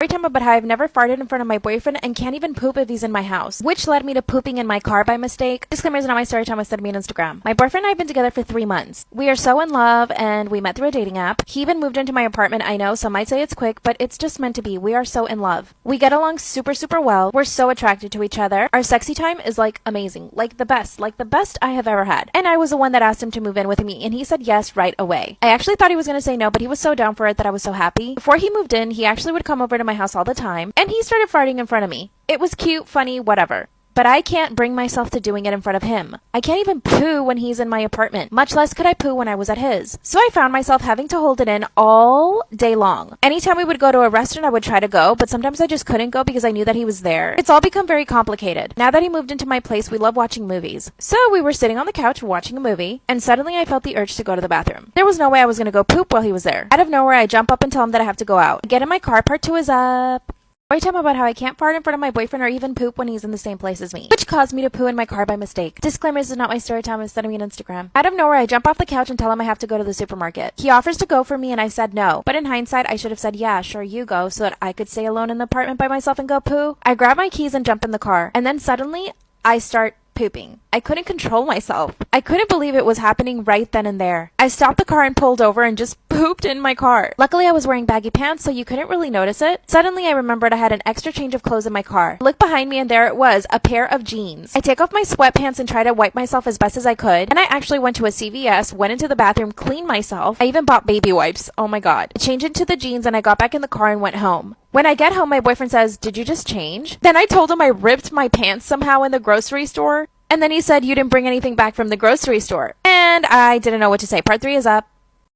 Storytime about how I've never farted in front of my boyfriend and can't even poop if he's in my house, which led me to pooping in my car by mistake. Disclaimer is not my storytime, was sent me on Instagram. My boyfriend and I have been together for 3 months. We are so in love and we met through a dating app. He even moved into my apartment. I know some might say it's quick, but it's just meant to be. We are so in love. We get along super well. We're so attracted to each other. Our sexy time is like amazing, like the best I have ever had. And I was the one that asked him to move in with me and he said yes right away. I actually thought he was going to say no, but he was so down for it that I was so happy. Before he moved in, he actually would come over to my house all the time, and he started farting in front of me. It was cute, funny, whatever. But I can't bring myself to doing it in front of him. I can't even poo when he's in my apartment, much less could I poo when I was at his. So I found myself having to hold it in all day long. Anytime we would go to a restaurant, I would try to go, but sometimes I just couldn't go because I knew that he was there. It's all become very complicated. Now that he moved into my place, we love watching movies. So we were sitting on the couch watching a movie, and suddenly I felt the urge to go to the bathroom. There was no way I was going to go poop while he was there. Out of nowhere, I jump up and tell him that I have to go out. I get in my car, part 2 is up. Storytime about how I can't fart in front of my boyfriend or even poop when he's in the same place as me, which caused me to poo in my car by mistake. Disclaimer, this is not my story time, it's sending me on Instagram. Out of nowhere, I jump off the couch and tell him I have to go to the supermarket. He offers to go for me and I said no, but in hindsight, I should have said yeah, sure, you go, so that I could stay alone in the apartment by myself and go poo. I grab my keys and jump in the car, and then suddenly, I start pooping. I couldn't control myself. I couldn't believe it was happening right then and there. I stopped the car and pulled over and just pooped in my car. Luckily, I was wearing baggy pants, so you couldn't really notice it. Suddenly, I remembered I had an extra change of clothes in my car. I looked behind me and there it was, a pair of jeans. I take off my sweatpants and try to wipe myself as best as I could. And I actually went to a CVS, went into the bathroom, cleaned myself. I even bought baby wipes. Oh my god. I changed into the jeans and I got back in the car and went home. When I get home, my boyfriend says, "Did you just change?" Then I told him I ripped my pants somehow in the grocery store. And then he said, "You didn't bring anything back from the grocery store." And I didn't know what to say. Part 3 is up.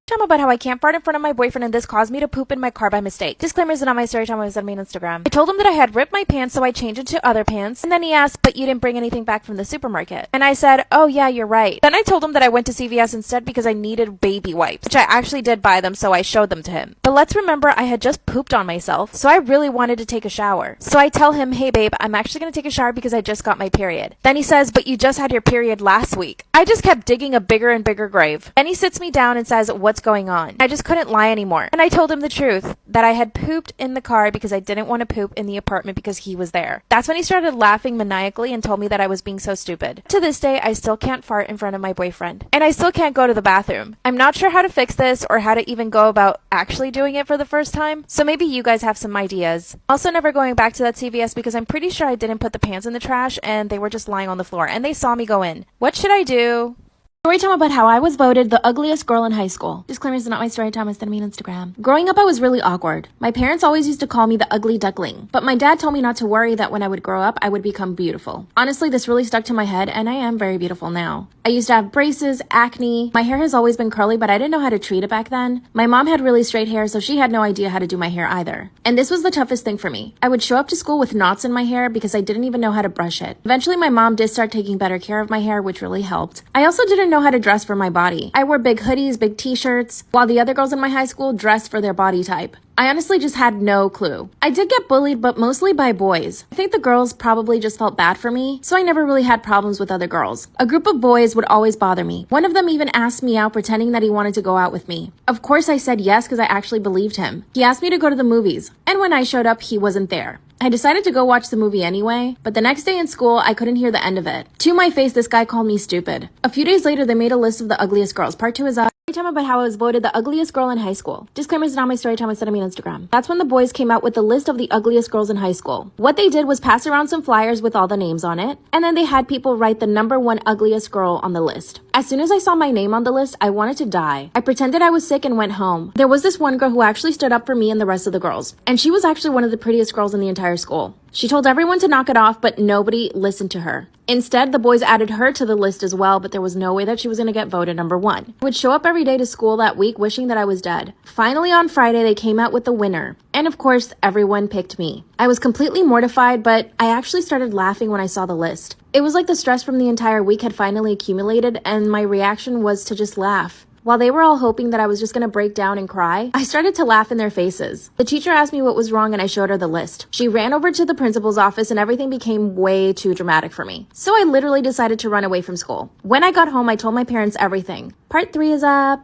Time about how I can't fart in front of my boyfriend and this caused me to poop in my car by mistake. Disclaimer is not my story time, I was on me on Instagram. I told him that I had ripped my pants, so I changed into other pants. And then he asked, "But you didn't bring anything back from the supermarket." And I said, "Oh yeah, you're right." Then I told him that I went to CVS instead because I needed baby wipes, which I actually did buy them, so I showed them to him. But let's remember I had just pooped on myself, so I really wanted to take a shower. So I tell him, "Hey babe, I'm actually gonna take a shower because I just got my period." Then he says, "But you just had your period last week." I just kept digging a bigger and bigger grave. Then he sits me down and says, "What's going on?" I just couldn't lie anymore. And I told him the truth, that I had pooped in the car because I didn't want to poop in the apartment because he was there. That's when he started laughing maniacally and told me that I was being so stupid. To this day, I still can't fart in front of my boyfriend. And I still can't go to the bathroom. I'm not sure how to fix this or how to even go about actually doing it for the first time, so maybe you guys have some ideas. Also, never going back to that CVS because I'm pretty sure I didn't put the pants in the trash and they were just lying on the floor and they saw me go in. What should I do? Storytime about how I was voted the ugliest girl in high school. Disclaimer is not my storytime, I sent me on Instagram. Growing up, I was really awkward. My parents always used to call me the ugly duckling, but my dad told me not to worry that when I would grow up, I would become beautiful. Honestly, this really stuck to my head, and I am very beautiful now. I used to have braces, acne. My hair has always been curly, but I didn't know how to treat it back then. My mom had really straight hair, so she had no idea how to do my hair either. And this was the toughest thing for me. I would show up to school with knots in my hair because I didn't even know how to brush it. Eventually, my mom did start taking better care of my hair, which really helped. I also didn't know how to dress for my body. I wore big hoodies, big t-shirts, while the other girls in my high school dressed for their body type. I honestly just had no clue. I did get bullied, but mostly by boys. I think the girls probably just felt bad for me, so I never really had problems with other girls. A group of boys would always bother me. One of them even asked me out pretending that he wanted to go out with me. Of course I said yes because I actually believed him. He asked me to go to the movies, and when I showed up, he wasn't there. I decided to go watch the movie anyway, but the next day in school, I couldn't hear the end of it. To my face, this guy called me stupid. A few days later, they made a list of the ugliest girls. Part 2 is up. Time about how I was voted the ugliest girl in high school. Disclaimer is not my story time, I sent me on Instagram. That's when the boys came out with the list of the ugliest girls in high school. What they did was pass around some flyers with all the names on it, and then they had people write the #1 ugliest girl on the list. As soon as I saw my name on the list, I wanted to die. I pretended I was sick and went home. There was this one girl who actually stood up for me and the rest of the girls, and she was actually one of the prettiest girls in the entire school. She told everyone to knock it off, but nobody listened to her. Instead, the boys added her to the list as well, but there was no way that she was going to get voted #1. I would show up every day to school that week wishing that I was dead. Finally, on Friday, they came out with the winner. And of course, everyone picked me. I was completely mortified, but I actually started laughing when I saw the list. It was like the stress from the entire week had finally accumulated, and my reaction was to just laugh. While they were all hoping that I was just going to break down and cry, I started to laugh in their faces. The teacher asked me what was wrong and I showed her the list. She ran over to the principal's office and everything became way too dramatic for me. So I literally decided to run away from school. When I got home, I told my parents everything. Part 3 is up.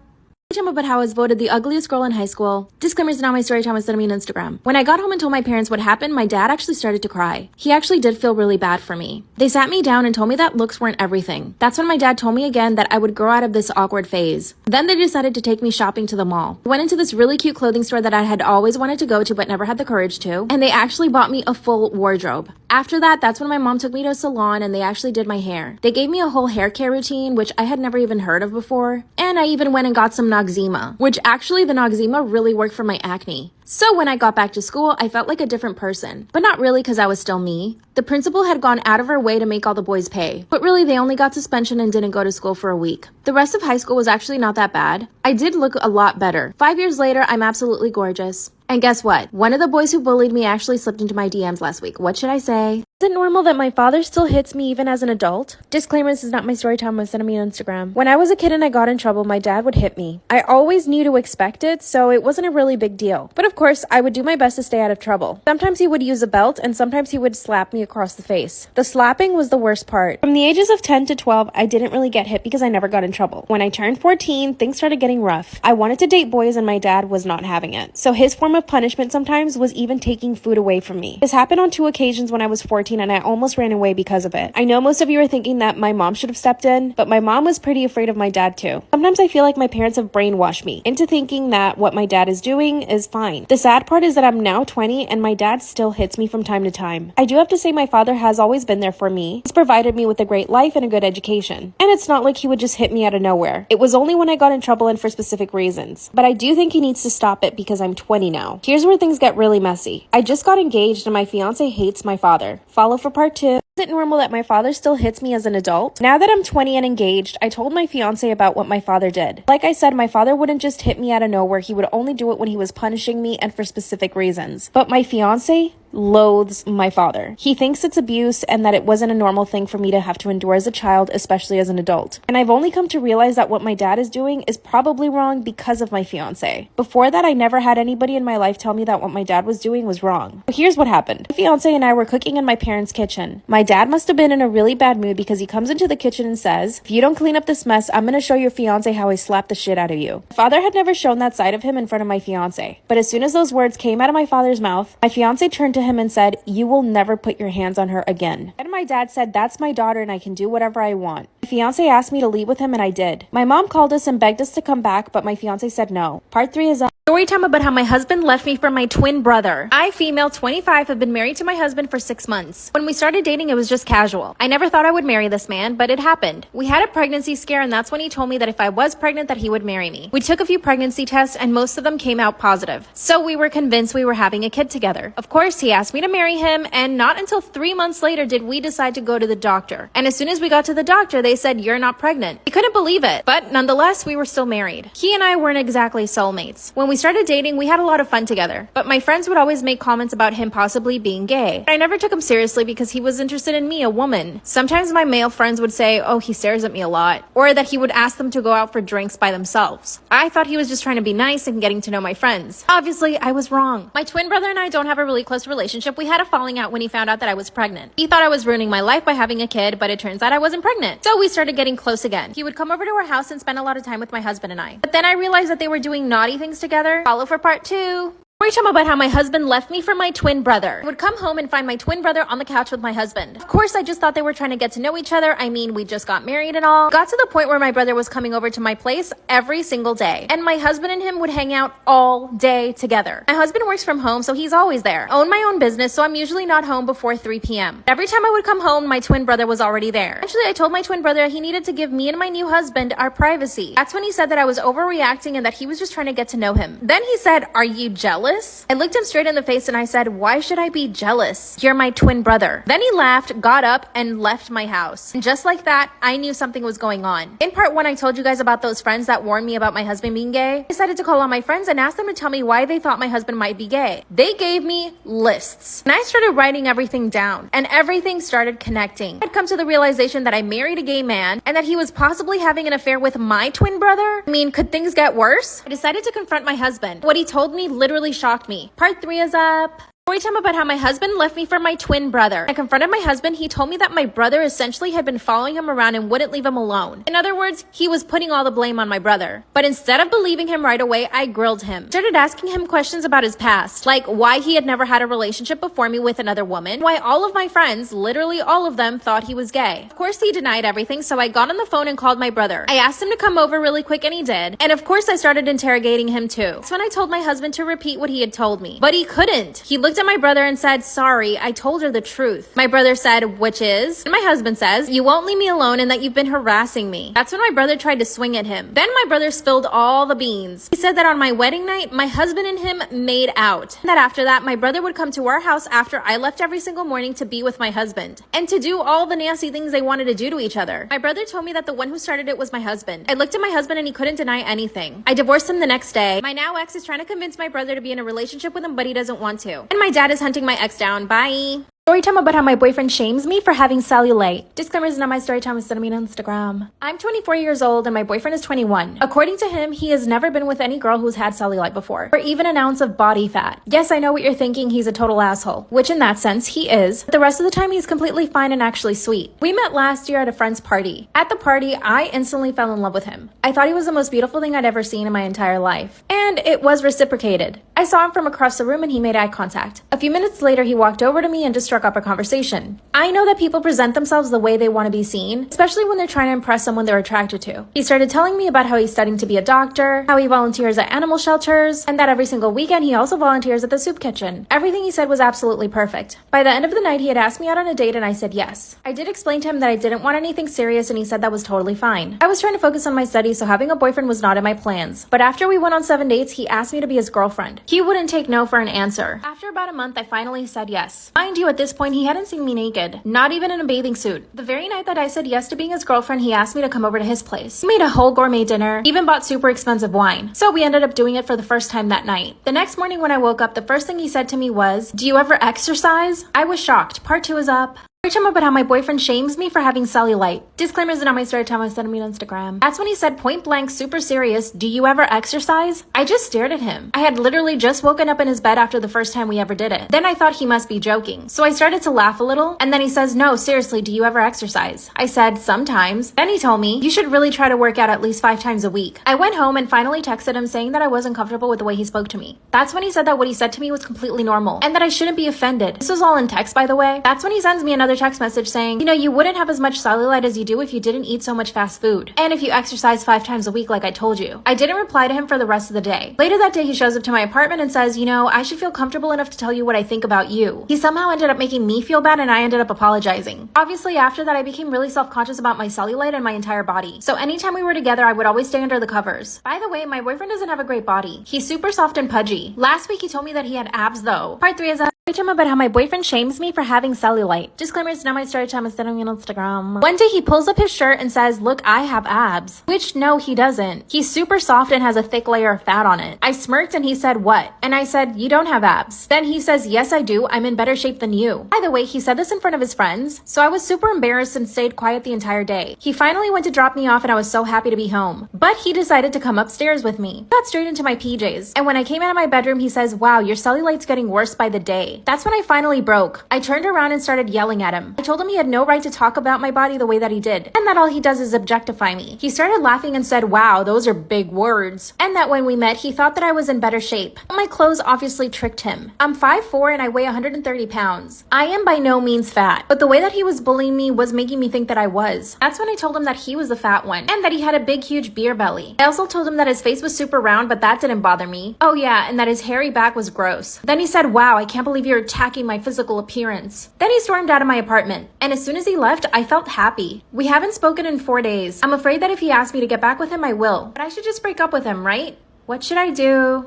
Time about how I was voted the ugliest girl in high school. Disclaimers not my story time was sent me on Instagram. When I got home and told my parents what happened, my dad actually started to cry. He actually did feel really bad for me. They sat me down and told me that looks weren't everything. That's when my dad told me again that I would grow out of this awkward phase. Then they decided to take me shopping to the mall. We went into this really cute clothing store that I had always wanted to go to but never had the courage to, and they actually bought me a full wardrobe. After that, that's when my mom took me to a salon and they actually did my hair. They gave me a whole hair care routine, which I had never even heard of before, and I even went and got some Noxzema, which actually the Noxzema really worked for my acne. So when I got back to school, I felt like a different person, but not really because I was still me. The principal had gone out of her way to make all the boys pay, but really they only got suspension and didn't go to school for a week. The rest of high school was actually not that bad. I did look a lot better. 5 years later, I'm absolutely gorgeous. And guess what? One of the boys who bullied me actually slipped into my DMs last week. What should I say? Is it normal that my father still hits me even as an adult? Disclaimer, this is not my story time, was sent to me on Instagram. When I was a kid and I got in trouble, my dad would hit me. I always knew to expect it, so it wasn't a really big deal. But of course, I would do my best to stay out of trouble. Sometimes he would use a belt and sometimes he would slap me across the face. The slapping was the worst part. From the ages of 10 to 12, I didn't really get hit because I never got in trouble. When I turned 14, things started getting rough. I wanted to date boys and my dad was not having it. So his form of punishment sometimes was even taking food away from me. This happened on 2 occasions when I was 14 and I almost ran away because of it. I know most of you are thinking that my mom should have stepped in, but my mom was pretty afraid of my dad too. Sometimes I feel like my parents have brainwashed me into thinking that what my dad is doing is fine. The sad part is that I'm now 20 and my dad still hits me from time to time. I do have to say my father has always been there for me. He's provided me with a great life and a good education. And it's not like he would just hit me out of nowhere. It was only when I got in trouble and for specific reasons. But I do think he needs to stop it because I'm 20 now. Here's where things get really messy. I just got engaged and my fiance hates my father. Follow for part 2. Is it normal that my father still hits me as an adult? Now that I'm 20 and engaged, I told my fiance about what my father did. Like I said, my father wouldn't just hit me out of nowhere. He would only do it when he was punishing me and for specific reasons. But my fiance loathes my father. He thinks it's abuse and that it wasn't a normal thing for me to have to endure as a child, especially as an adult. And I've only come to realize that what my dad is doing is probably wrong because of my fiance. Before that, I never had anybody in my life tell me that what my dad was doing was wrong. But here's what happened. My fiance and I were cooking in my parents' kitchen. My dad must have been in a really bad mood because he comes into the kitchen and says, "If you don't clean up this mess, I'm gonna show your fiance how I slap the shit out of you." My father had never shown that side of him in front of my fiance. But as soon as those words came out of my father's mouth, my fiance turned to him and said, "You will never put your hands on her again." And my dad said, "That's my daughter and I can do whatever I want." My fiance asked me to leave with him and I did. My mom called us and begged us to come back, but my fiance said no. Part 3 is up. Story time about how my husband left me for my twin brother. I, female, 25, have been married to my husband for 6 months. When we started dating, it was just casual. I never thought I would marry this man, but it happened. We had a pregnancy scare and that's when he told me that if I was pregnant that he would marry me. We took a few pregnancy tests and most of them came out positive. So we were convinced we were having a kid together. Of course, he asked me to marry him and not until 3 months later did we decide to go to the doctor. And as soon as we got to the doctor, they said, "You're not pregnant." We couldn't believe it, but nonetheless, we were still married. He and I weren't exactly soulmates. When we started dating, we had a lot of fun together, but my friends would always make comments about him possibly being gay. I never took him seriously because he was interested in me, a woman. Sometimes my male friends would say, "Oh, he stares at me a lot," or that he would ask them to go out for drinks by themselves. I thought he was just trying to be nice and getting to know my friends. Obviously, I was wrong. My twin brother and I don't have a really close relationship. We had a falling out when he found out that I was pregnant. He thought I was ruining my life by having a kid, but it turns out I wasn't pregnant. So we started getting close again. He would come over to our house and spend a lot of time with my husband and I. But then I realized that they were doing naughty things together. Follow for part 2. Story time about how my husband left me for my twin brother. I would come home and find my twin brother on the couch with my husband. Of course, I just thought they were trying to get to know each other. I mean, we just got married and all. Got to the point where my brother was coming over to my place every single day. And my husband and him would hang out all day together. My husband works from home, so he's always there. I own my own business, so I'm usually not home before 3 p.m. Every time I would come home, my twin brother was already there. Actually, I told my twin brother he needed to give me and my new husband our privacy. That's when he said that I was overreacting and that he was just trying to get to know him. Then he said, "Are you jealous?" I looked him straight in the face and I said, "Why should I be jealous? You're my twin brother." Then he laughed, got up, and left my house. And just like that, I knew something was going on. In part 1, I told you guys about those friends that warned me about my husband being gay. I decided to call on my friends and ask them to tell me why they thought my husband might be gay. They gave me lists. And I started writing everything down. And everything started connecting. I'd come to the realization that I married a gay man and that he was possibly having an affair with my twin brother. I mean, could things get worse? I decided to confront my husband. What he told me literally shocked me. Part 3 is up. Story time about how my husband left me for my twin brother. I confronted my husband. He told me that my brother essentially had been following him around and wouldn't leave him alone. In other words, he was putting all the blame on my brother. But instead of believing him right away, I grilled him. Started asking him questions about his past, like why he had never had a relationship before me with another woman, why all of my friends, literally all of them, thought he was gay. Of course, he denied everything, so I got on the phone and called my brother. I asked him to come over really quick, and he did. And of course, I started interrogating him too. That's when I told my husband to repeat what he had told me. But he couldn't. He looked at my brother and said, "Sorry, I told her the truth." My brother said, "Which is?" And my husband says, "You won't leave me alone and that you've been harassing me." That's when my brother tried to swing at him. Then my brother spilled all the beans. He said that on my wedding night, my husband and him made out. And that after that, my brother would come to our house after I left every single morning to be with my husband and to do all the nasty things they wanted to do to each other. My brother told me that the one who started it was my husband. I looked at my husband and he couldn't deny anything. I divorced him the next day. My now ex is trying to convince my brother to be in a relationship with him, but he doesn't want to. And my dad is hunting my ex down. Bye. Story time about how my boyfriend shames me for having cellulite. Disclaimer is not my story time, it's sending me on Instagram. I'm 24 years old and my boyfriend is 21. According to him, he has never been with any girl who's had cellulite before, or even an ounce of body fat. Yes, I know what you're thinking, he's a total asshole, which in that sense, he is. But the rest of the time, he's completely fine and actually sweet. We met last year at a friend's party. At the party, I instantly fell in love with him. I thought he was the most beautiful thing I'd ever seen in my entire life. And it was reciprocated. I saw him from across the room and he made eye contact. A few minutes later, he walked over to me and just struck up a conversation. I know that people present themselves the way they want to be seen, especially when they're trying to impress someone they're attracted to. He started telling me about how he's studying to be a doctor, how he volunteers at animal shelters, and that every single weekend he also volunteers at the soup kitchen. Everything he said was absolutely perfect. By the end of the night, he had asked me out on a date and I said yes. I did explain to him that I didn't want anything serious and he said that was totally fine. I was trying to focus on my studies, so having a boyfriend was not in my plans. But after we went on 7 dates, he asked me to be his girlfriend. He wouldn't take no for an answer. After about a month, I finally said yes. Mind you, at this point, he hadn't seen me naked, not even in a bathing suit. The very night that I said yes to being his girlfriend, he asked me to come over to his place. He made a whole gourmet dinner, even bought super expensive wine. So we ended up doing it for the first time that night. The next morning when I woke up, the first thing he said to me was, "Do you ever exercise?" I was shocked. Part 2 is up. Story time about how my boyfriend shames me for having cellulite. Disclaimers are not my story time, I sent me on Instagram. That's when he said point blank, super serious, "Do you ever exercise?" I just stared at him. I had literally just woken up in his bed after the first time we ever did it. Then I thought he must be joking. So I started to laugh a little, and then he says, "No, seriously, do you ever exercise?" I said, "Sometimes." Then he told me, "You should really try to work out at least 5 times a week." I went home and finally texted him saying that I wasn't comfortable with the way he spoke to me. That's when he said that what he said to me was completely normal, and that I shouldn't be offended. This was all in text, by the way. That's when he sends me another text message saying, "You wouldn't have as much cellulite as you do if you didn't eat so much fast food. And if you exercise 5 times a week like I told you." I didn't reply to him for the rest of the day. Later that day, he shows up to my apartment and says, "I should feel comfortable enough to tell you what I think about you." He somehow ended up making me feel bad and I ended up apologizing. Obviously, after that, I became really self-conscious about my cellulite and my entire body. So anytime we were together, I would always stay under the covers. By the way, my boyfriend doesn't have a great body. He's super soft and pudgy. Last week, he told me that he had abs though. Part 3 is up. Story time about how my boyfriend shames me for having cellulite. Disclaimer, it's not my story time, it's sending me on Instagram. One day he pulls up his shirt and says, "Look, I have abs." Which, no, he doesn't. He's super soft and has a thick layer of fat on it. I smirked and he said, "What?" And I said, "You don't have abs." Then he says, "Yes, I do. I'm in better shape than you." By the way, he said this in front of his friends, so I was super embarrassed and stayed quiet the entire day. He finally went to drop me off and I was so happy to be home. But he decided to come upstairs with me. Got straight into my PJs. And when I came out of my bedroom, he says, "Wow, your cellulite's getting worse by the day." That's when I finally broke. I turned around and started yelling at him. I told him he had no right to talk about my body the way that he did, and that all he does is objectify me. He started laughing and said, "Wow, those are big words." And that when we met, he thought that I was in better shape. But my clothes obviously tricked him. I'm 5'4" and I weigh 130 pounds. I am by no means fat, but the way that he was bullying me was making me think that I was. That's when I told him that he was the fat one, and that he had a big, huge beer belly. I also told him that his face was super round, but that didn't bother me. Oh yeah, and that his hairy back was gross. Then he said, "Wow, I can't believe you're attacking my physical appearance." Then he stormed out of my apartment, and as soon as he left, I felt happy. We haven't spoken in 4 days. I'm afraid that if he asks me to get back with him, I will. But I should just break up with him, right? What should I do?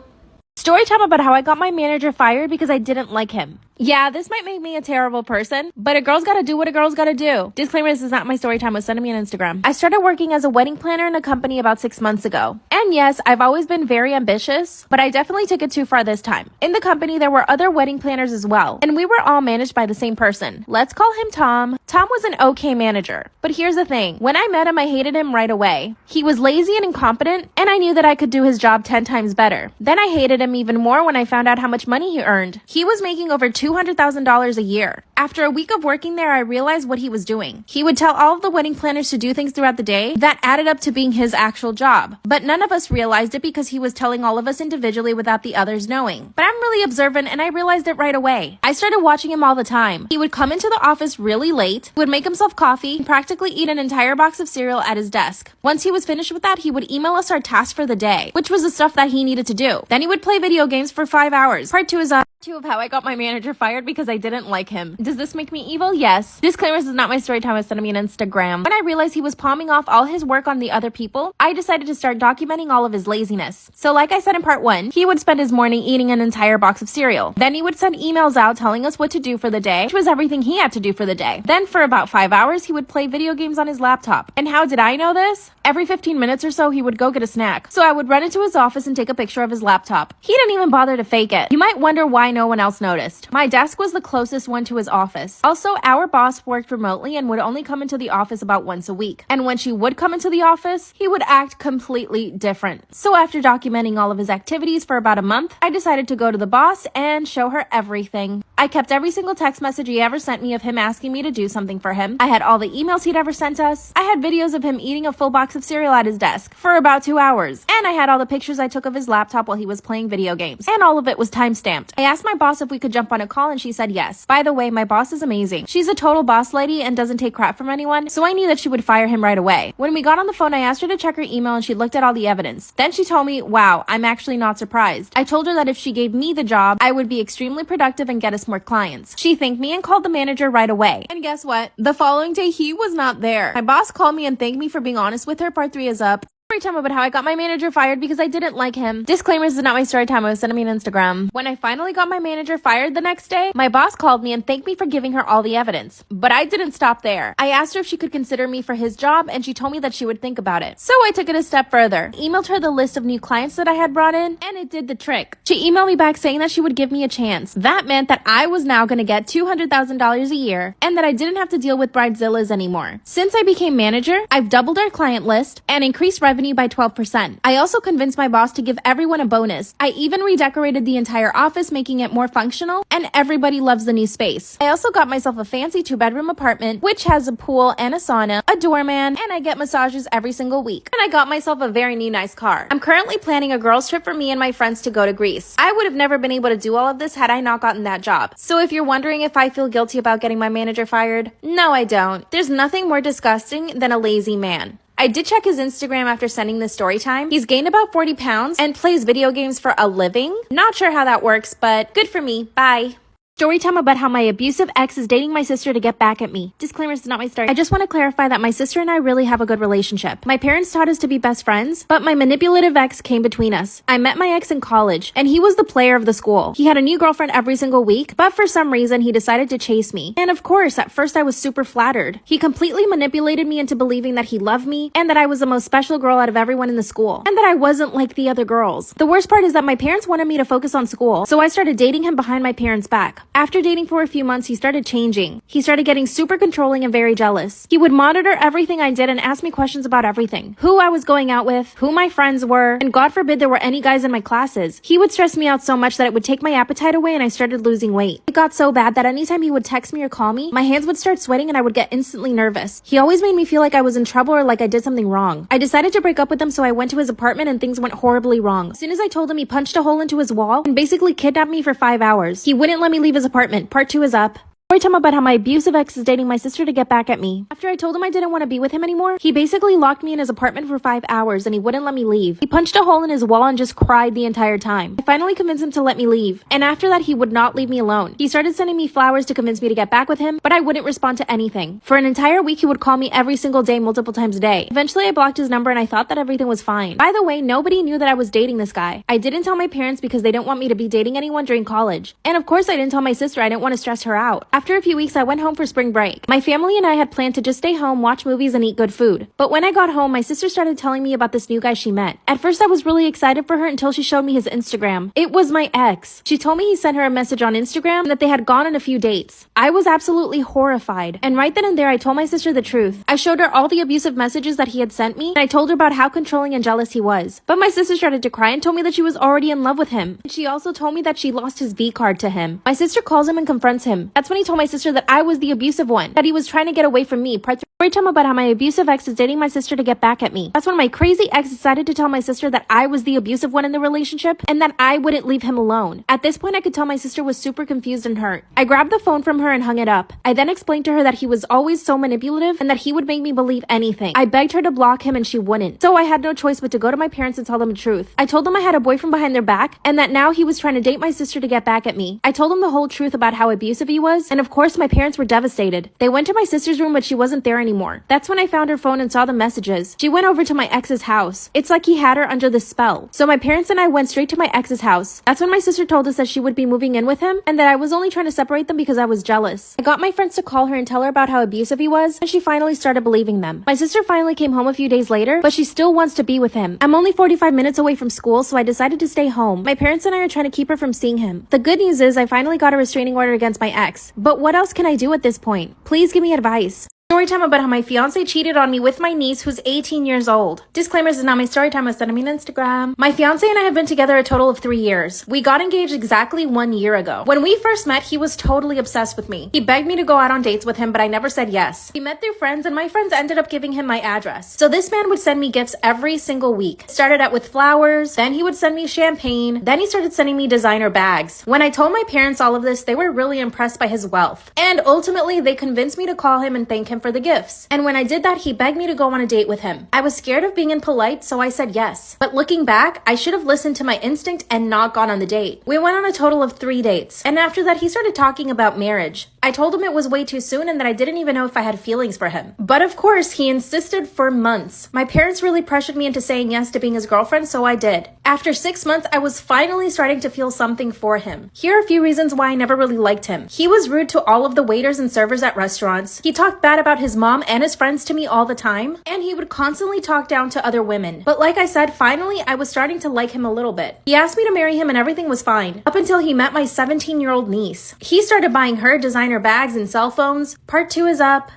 Story time about how I got my manager fired because I didn't like him. Yeah, this might make me a terrible person, but a girl's gotta do what a girl's gotta do. Disclaimer, this is not my story time. Was sending me on Instagram. I started working as a wedding planner in a company about 6 months ago. And yes, I've always been very ambitious, but I definitely took it too far this time. In the company, there were other wedding planners as well, and we were all managed by the same person. Let's call him Tom. Tom was an okay manager, but here's the thing. When I met him, I hated him right away. He was lazy and incompetent, and I knew that I could do his job 10 times better. Then I hated him even more when I found out how much money he earned. He was making over $200,000 a year. After a week of working there, I realized what he was doing. He would tell all of the wedding planners to do things throughout the day that added up to being his actual job. But none of us realized it because he was telling all of us individually without the others knowing. But I'm really observant and I realized it right away. I started watching him all the time. He would come into the office really late, would make himself coffee, and practically eat an entire box of cereal at his desk. Once he was finished with that, he would email us our tasks for the day, which was the stuff that he needed to do. Then he would play video games for 5 hours. Part 2 is of how I got my manager fired because I didn't like him. Does this make me evil? Yes. Disclaimer, this is not my story time. I sent me an Instagram. When I realized he was palming off all his work on the other people, I decided to start documenting all of his laziness. So like I said in part 1, he would spend his morning eating an entire box of cereal. Then he would send emails out telling us what to do for the day, which was everything he had to do for the day. Then for about 5 hours, he would play video games on his laptop. And how did I know this? Every 15 minutes or so, he would go get a snack. So I would run into his office and take a picture of his laptop. He didn't even bother to fake it. You might wonder why no one else noticed. My desk was the closest one to his office. Also, our boss worked remotely and would only come into the office about once a week. And when she would come into the office, he would act completely different. So after documenting all of his activities for about a month, I decided to go to the boss and show her everything. I kept every single text message he ever sent me of him asking me to do something for him. I had all the emails he'd ever sent us. I had videos of him eating a full box of cereal at his desk for about 2 hours. And I had all the pictures I took of his laptop while he was playing video games. And all of it was time-stamped. I asked my boss if we could jump on a call and she said yes. By the way, my boss is amazing. She's a total boss lady and doesn't take crap from anyone, so I knew that she would fire him right away. When we got on the phone, I asked her to check her email and she looked at all the evidence. Then she told me, wow, I'm actually not surprised. I told her that if she gave me the job, I would be extremely productive and get us more clients. She thanked me and called the manager right away. And guess what? The following day, he was not there. My boss called me and thanked me for being honest with her. Part 3 is up. Story time about how I got my manager fired because I didn't like him. Disclaimer, this is not my story time. I was sending me an Instagram. When I finally got my manager fired the next day, my boss called me and thanked me for giving her all the evidence. But I didn't stop there. I asked her if she could consider me for his job and she told me that she would think about it. So I took it a step further. Emailed her the list of new clients that I had brought in and it did the trick. She emailed me back saying that she would give me a chance. That meant that I was now going to get $200,000 a year and that I didn't have to deal with bridezillas anymore. Since I became manager, I've doubled our client list and increased revenue by 12%. I also convinced my boss to give everyone a bonus. I even redecorated the entire office, making it more functional, and everybody loves the new space. I also got myself a fancy 2-bedroom apartment, which has a pool and a sauna, a doorman, and I get massages every single week. And I got myself a very new nice car. I'm currently planning a girls trip for me and my friends to go to Greece. I would have never been able to do all of this had I not gotten that job. So if you're wondering if I feel guilty about getting my manager fired, no, I don't. There's nothing more disgusting than a lazy man. I did check his Instagram after sending this story time. He's gained about 40 pounds and plays video games for a living. Not sure how that works, but good for me. Bye. Story time about how my abusive ex is dating my sister to get back at me. Disclaimer, this is not my story. I just want to clarify that my sister and I really have a good relationship. My parents taught us to be best friends, but my manipulative ex came between us. I met my ex in college, and he was the player of the school. He had a new girlfriend every single week, but for some reason, he decided to chase me. And of course, at first I was super flattered. He completely manipulated me into believing that he loved me, and that I was the most special girl out of everyone in the school, and that I wasn't like the other girls. The worst part is that my parents wanted me to focus on school, so I started dating him behind my parents' back. After dating for a few months, he started changing. He started getting super controlling and very jealous. He would monitor everything I did and ask me questions about everything. Who I was going out with, who my friends were, and God forbid there were any guys in my classes. He would stress me out so much that it would take my appetite away and I started losing weight. It got so bad that anytime he would text me or call me, my hands would start sweating and I would get instantly nervous. He always made me feel like I was in trouble or like I did something wrong. I decided to break up with him, so I went to his apartment and things went horribly wrong. As soon as I told him, he punched a hole into his wall and basically kidnapped me for 5 hours. He wouldn't let me leave his apartment. Part 2 is up. Storytime about how my abusive ex is dating my sister to get back at me. After I told him I didn't want to be with him anymore, he basically locked me in his apartment for 5 hours and he wouldn't let me leave. He punched a hole in his wall and just cried the entire time. I finally convinced him to let me leave, and after that he would not leave me alone. He started sending me flowers to convince me to get back with him, but I wouldn't respond to anything. For an entire week he would call me every single day multiple times a day. Eventually I blocked his number and I thought that everything was fine. By the way, nobody knew that I was dating this guy. I didn't tell my parents because they didn't want me to be dating anyone during college. And of course I didn't tell my sister. I didn't want to stress her out. After a few weeks I went home for spring break. My family and I had planned to just stay home, watch movies, and eat good food. But when I got home, my sister started telling me about this new guy she met. At first, I was really excited for her until she showed me his Instagram. It was my ex. She told me he sent her a message on Instagram and that they had gone on a few dates. I was absolutely horrified. And right then and there, I told my sister the truth. I showed her all the abusive messages that he had sent me, and I told her about how controlling and jealous he was. But my sister started to cry and told me that she was already in love with him. And she also told me that she lost his V card to him. My sister calls him and confronts him. That's when he told my sister that I was the abusive one, that he was trying to get away from me. Part 3 time about how my abusive ex is dating my sister to get back at me. That's when my crazy ex decided to tell my sister that I was the abusive one in the relationship and that I wouldn't leave him alone. At this point, I could tell my sister was super confused and hurt. I grabbed the phone from her and hung it up. I then explained to her that he was always so manipulative and that he would make me believe anything. I begged her to block him and she wouldn't. So I had no choice but to go to my parents and tell them the truth. I told them I had a boyfriend behind their back and that now he was trying to date my sister to get back at me. I told them the whole truth about how abusive he was, and of course my parents were devastated. They went to my sister's room, but she wasn't there anymore. That's when I found her phone and saw the messages. She went over to my ex's house. It's like he had her under the spell. So my parents and I went straight to my ex's house. That's when my sister told us that she would be moving in with him and that I was only trying to separate them because I was jealous. I got my friends to call her and tell her about how abusive he was, and she finally started believing them. My sister finally came home a few days later, but she still wants to be with him. I'm only 45 minutes away from school, so I decided to stay home. My parents and I are trying to keep her from seeing him. The good news is I finally got a restraining order against my ex. But what else can I do at this point? Please give me advice. Story time about how my fiance cheated on me with my niece who's 18 years old. Disclaimer, this is not my story time. I sent me on Instagram. My fiance and I have been together a total of 3 years. We got engaged exactly 1 year ago. When we first met, he was totally obsessed with me. He begged me to go out on dates with him, but I never said yes. We met through friends and my friends ended up giving him my address. So this man would send me gifts every single week. It started out with flowers, then he would send me champagne, then he started sending me designer bags. When I told my parents all of this, they were really impressed by his wealth. And ultimately, they convinced me to call him and thank him for the gifts. And when I did that, he begged me to go on a date with him. I was scared of being impolite, so I said yes. But looking back, I should have listened to my instinct and not gone on the date. We went on a total of 3 dates. And after that, he started talking about marriage. I told him it was way too soon and that I didn't even know if I had feelings for him. But of course, he insisted for months. My parents really pressured me into saying yes to being his girlfriend, so I did. After 6 months, I was finally starting to feel something for him. Here are a few reasons why I never really liked him. He was rude to all of the waiters and servers at restaurants. He talked bad about his mom and his friends to me all the time. And he would constantly talk down to other women. But like I said, finally, I was starting to like him a little bit. He asked me to marry him and everything was fine. Up until he met my 17-year-old niece. He started buying her designer bags and cell phones. Part 2 is up.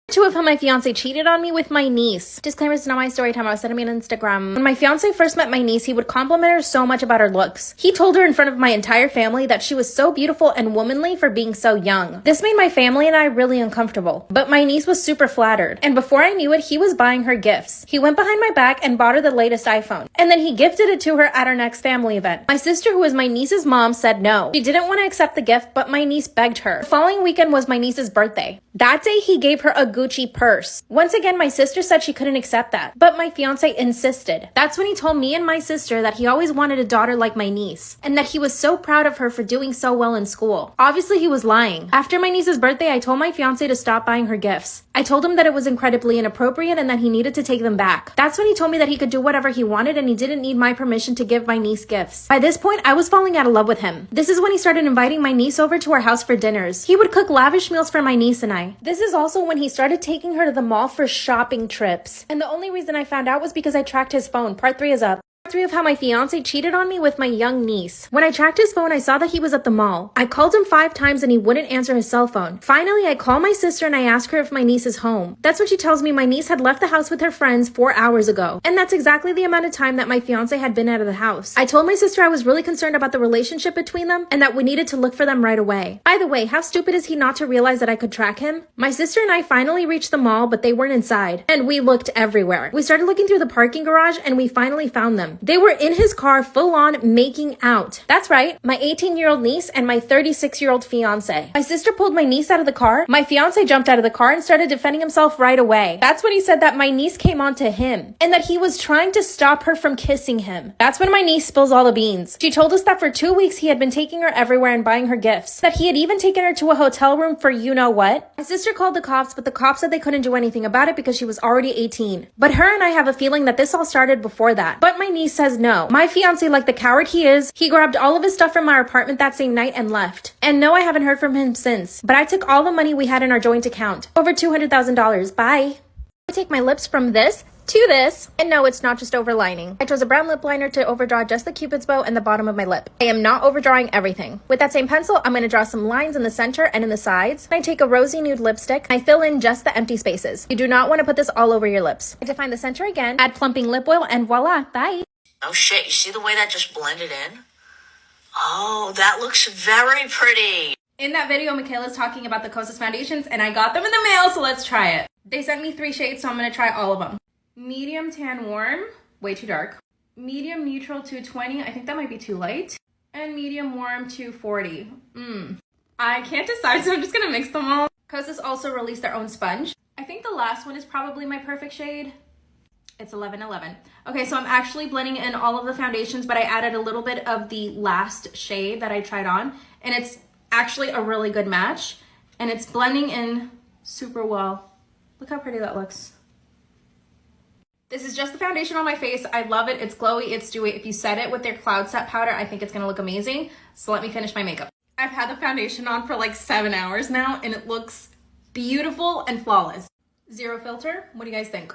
2 of how my fiance cheated on me with my niece. Disclaimer, it's not my story time. I was sending me on Instagram. When my fiance first met my niece, he would compliment her so much about her looks. He told her in front of my entire family that she was so beautiful and womanly for being so young. This made my family and I really uncomfortable. But my niece was super flattered. And before I knew it, he was buying her gifts. He went behind my back and bought her the latest iPhone. And then he gifted it to her at our next family event. My sister, who is my niece's mom, said no. She didn't want to accept the gift, but my niece begged her. The following weekend was my niece's birthday. That day, he gave her a Gucci purse. Once again, my sister said she couldn't accept that, but my fiance insisted. That's when he told me and my sister that he always wanted a daughter like my niece, and that he was so proud of her for doing so well in school. Obviously, he was lying. After my niece's birthday, I told my fiance to stop buying her gifts. I told him that it was incredibly inappropriate and that he needed to take them back. That's when he told me that he could do whatever he wanted and he didn't need my permission to give my niece gifts. By this point, I was falling out of love with him. This is when he started inviting my niece over to our house for dinners. He would cook lavish meals for my niece and I. This is also when he started taking her to the mall for shopping trips. And the only reason I found out was because I tracked his phone. Part 3 is up. 3 of how my fiance cheated on me with my young niece. When I tracked his phone, I saw that he was at the mall. I called him 5 times and he wouldn't answer his cell phone. Finally, I call my sister and I ask her if my niece is home. That's when she tells me my niece had left the house with her friends 4 hours ago. And that's exactly the amount of time that my fiance had been out of the house. I told my sister I was really concerned about the relationship between them and that we needed to look for them right away. By the way, how stupid is he not to realize that I could track him? My sister and I finally reached the mall, but they weren't inside. And we looked everywhere. We started looking through the parking garage and we finally found them. They were in his car full on making out. That's right, my 18-year-old niece and my 36-year-old fiance. My sister pulled my niece out of the car. My fiance jumped out of the car and started defending himself right away. That's when he said that my niece came on to him and that he was trying to stop her from kissing him. That's when my niece spills all the beans. She told us that for 2 weeks he had been taking her everywhere and buying her gifts, that he had even taken her to a hotel room for you know what. My sister called the cops, but the cops said they couldn't do anything about it because she was already 18. But her and I have a feeling that this all started before that. But my niece says no. My fiance, like the coward he is, he grabbed all of his stuff from our apartment that same night and left. And no, I haven't heard from him since. But I took all the money we had in our joint account. Over $200,000. Bye. I take my lips from this to this. And no, it's not just overlining. I chose a brown lip liner to overdraw just the cupid's bow and the bottom of my lip. I am not overdrawing everything. With that same pencil, I'm going to draw some lines in the center and in the sides. I take a rosy nude lipstick. I fill in just the empty spaces. You do not want to put this all over your lips. I define the center again, add plumping lip oil, and voila, bye. Oh shit, you see the way that just blended in? Oh, that looks very pretty. In that video, Michaela's talking about the Kosas foundations, and I got them in the mail, so let's try it. They sent me 3 shades, so I'm going to try all of them. Medium tan warm, way too dark. Medium neutral 220, I think that might be too light. And medium warm 240. I can't decide, so I'm just going to mix them all. Kosas also released their own sponge. I think the last one is probably my perfect shade. It's 1111. Okay, so I'm actually blending in all of the foundations, but I added a little bit of the last shade that I tried on, and it's actually a really good match, and it's blending in super well. Look how pretty that looks. This is just the foundation on my face. I love it. It's glowy, it's dewy. If you set it with their Cloud Set powder, I think it's gonna look amazing. So let me finish my makeup. I've had the foundation on for like 7 hours now, and it looks beautiful and flawless. Zero filter, what do you guys think?